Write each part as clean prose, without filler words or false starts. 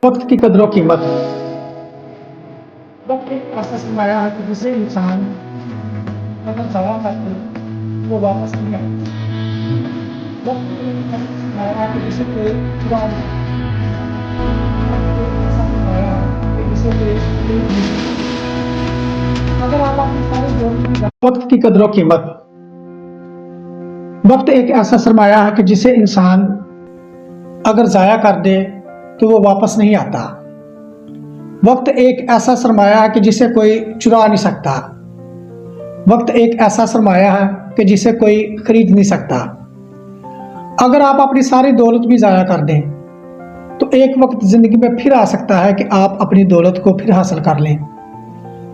वक्त की कदर और कीमत। वक्त एक ऐसा सरमाया है कि जिसे इंसान अगर ज़ाया करते वो वापस नहीं आता। वक्त एक ऐसा सरमाया है कि जिसे कोई चुरा नहीं सकता। वक्त एक ऐसा सरमाया है कि जिसे कोई खरीद नहीं सकता। अगर आप अपनी सारी ज़रूरत वक्त की कदर और कीमत। वक्त एक ऐसा सरमाया है कि जिसे इंसान अगर ज़ाया कर दे तो वो वापस नहीं आता। वक्त एक ऐसा सरमाया है कि जिसे कोई चुरा नहीं सकता। वक्त एक ऐसा सरमाया है कि जिसे कोई खरीद नहीं सकता। अगर आप अपनी सारी दौलत भी ज़ाया कर दें तो एक वक्त ज़िंदगी में फिर आ सकता है कि आप अपनी दौलत को फिर हासिल कर लें।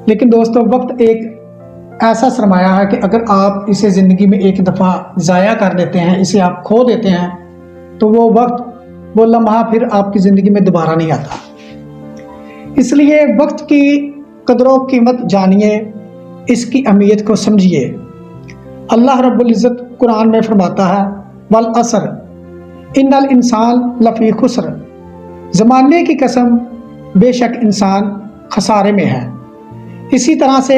लेकिन दोस्तों, वक्त एक ऐसा सरमाया है कि अगर आप इसे ज़िंदगी में एक दफ़ा ज़ाया कर देते हैं, इसे आप खो देते हैं, तो वो वक्त, वो लम्हा फिर आपकी ज़िंदगी में दोबारा नहीं आता। इसलिए वक्त की कदर और कीमत जानिए, इसकी अहमियत को समझिए। अल्लाह रब्बुल इज़्ज़त कुरान में फरमाता है, वल असर इन्नल इंसान लफ़ी खुस्र, ज़माने की कसम बेशक इंसान खसारे में है। इसी तरह से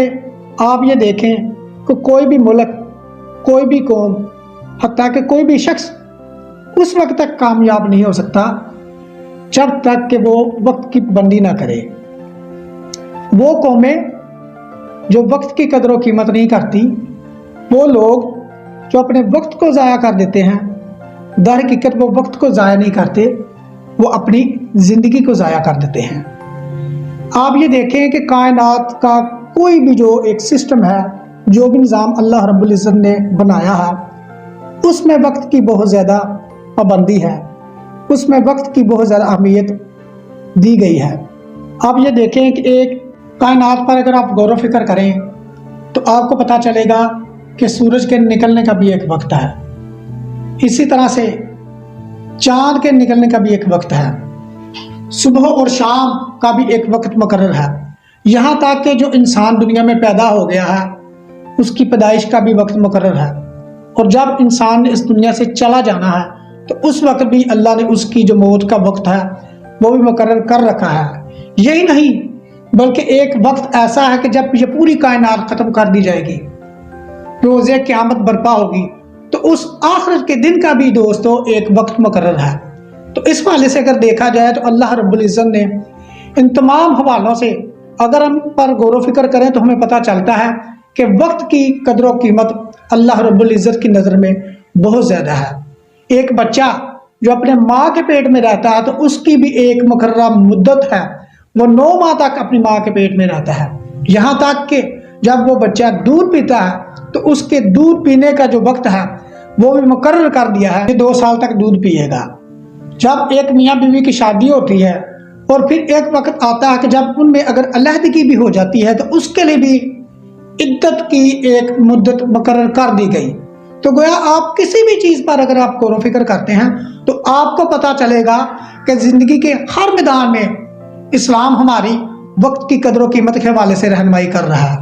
आप ये देखें कि कोई भी मुल्क, कोई भी कौम, हत्ता कि कोई भी शख्स उस वक्त तक कामयाब नहीं हो सकता जब तक कि वो वक्त की पाबंदी ना करे। वो कौमें जो वक्त की कदर और कीमत नहीं करती, वो लोग जो अपने वक्त को ज़ाया कर देते हैं, दर हकीकत वो वक्त को ज़ाया नहीं करते, वो अपनी ज़िंदगी को ज़ाया कर देते हैं। आप ये देखें कि कायनात का कोई भी जो एक सिस्टम है, जो भी निज़ाम अल्लाह रब्बुल इज़्ज़त ने बनाया है, उसमें वक्त की बहुत ज़्यादा पाबंदी है, उसमें वक्त की बहुत ज़्यादा अहमियत दी गई है। आप ये देखें कि एक कायनात पर अगर आप गौर व फिक्र करें तो आपको पता चलेगा कि सूरज के निकलने का भी एक वक्त है, इसी तरह से चाँद के निकलने का भी एक वक्त है, सुबह और शाम का भी एक वक्त मुकर्रर है। यहाँ तक कि जो इंसान दुनिया में पैदा हो गया है, उसकी पैदाइश का भी वक्त मुकर्रर है, और जब इंसान ने इस दुनिया से चला जाना है तो उस वक्त भी अल्लाह ने उसकी जो मौत का वक्त है वो भी मुकर्रर कर रखा है। यही नहीं बल्कि एक वक्त ऐसा है कि जब ये पूरी कायनात ख़त्म कर दी जाएगी, रोज़े क़यामत बर्पा होगी, तो उस आखिरत के दिन का भी दोस्तों एक वक्त मुकर्रर है। तो इस हवाले से अगर देखा जाए तो अल्लाह रब्बुल इज़्ज़त ने इन तमाम हवालों से अगर हम पर गौर व फिक्र करें तो हमें पता चलता है कि वक्त की कदर व कीमत अल्लाह रब्बुल इज़्ज़त की नज़र में बहुत ज़्यादा है। एक बच्चा जो अपने माँ के पेट में रहता है तो उसकी भी एक मुकर्रर मुद्दत है, वो 9 माह तक अपनी माँ के पेट में रहता है। यहाँ तक कि जब वो बच्चा दूध पीता है तो उसके दूध पीने का जो वक्त है वो भी मुकर्रर कर दिया है कि 2 साल तक दूध पिएगा। जब एक मियाँ बीवी की शादी होती है और फिर एक वक्त आता है कि जब उनमें अगर अलहदगी भी हो जाती है तो उसके लिए भी इद्दत की एक मुद्दत मुकर्रर कर दी गई। तो गोया आप किसी भी चीज़ पर अगर आप गौर व फिक्र करते हैं तो आपको पता चलेगा कि ज़िंदगी के हर मैदान में इस्लाम हमारी वक्त की कदर व कीमत के हवाले से रहनुमाई कर रहा है।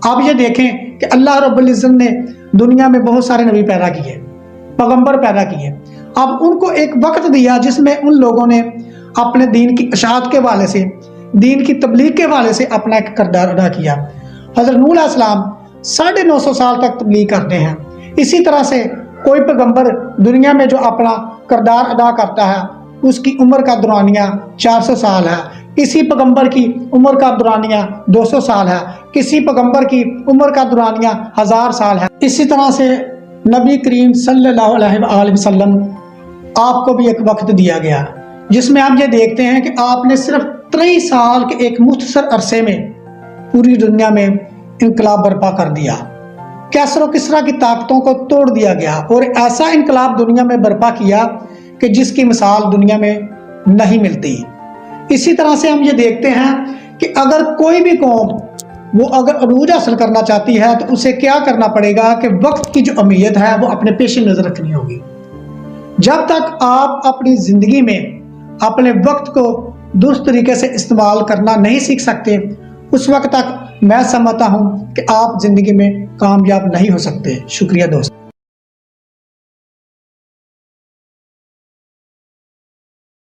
आप ये देखें कि अल्लाह रब्बुल इज़्ज़त ने दुनिया में बहुत सारे नबी पैदा किए, पैगंबर पैदा किए। अब उनको एक वक्त दिया जिसमें उन लोगों ने अपने दीन की इशाअत के हवाले से, दीन की तबलीग के हवाले से अपना एक किरदार अदा किया। हज़रत नूह अलैहिस्सलाम 950 साल तक तबलीग करते हैं। इसी तरह से कोई पैगंबर दुनिया में जो अपना किरदार अदा करता है उसकी उम्र का दुरानिया 400 साल है, किसी पैगंबर की उम्र का दुरानिया 200 साल है, किसी पैगंबर की उम्र का दुरानिया 1000 साल है। इसी तरह से नबी करीम सल्लल्लाहु अलैहि वसल्लम आपको भी एक वक्त दिया गया जिसमें आप ये देखते हैं कि आपने सिर्फ 23 साल के एक मुख्तसर अरसे में पूरी दुनिया में इनकलाब बर्पा कर दिया। कैसर और किसरा की ताकतों को तोड़ दिया गया और ऐसा इनकलाब दुनिया में बर्पा किया कि जिसकी मिसाल दुनिया में नहीं मिलती। इसी तरह से हम ये देखते हैं कि अगर कोई भी कौम वो अगर अरूज हासिल करना चाहती है तो उसे क्या करना पड़ेगा कि वक्त की जो अहमियत है वो अपने पेश नज़र रखनी होगी। जब तक आप अपनी ज़िंदगी में अपने वक्त को दुरुस्त तरीके से इस्तेमाल करना नहीं सीख सकते, उस वक्त तक मैं समझता हूँ कि आप ज़िंदगी में कामयाब नहीं हो सकते। शुक्रिया दोस्त।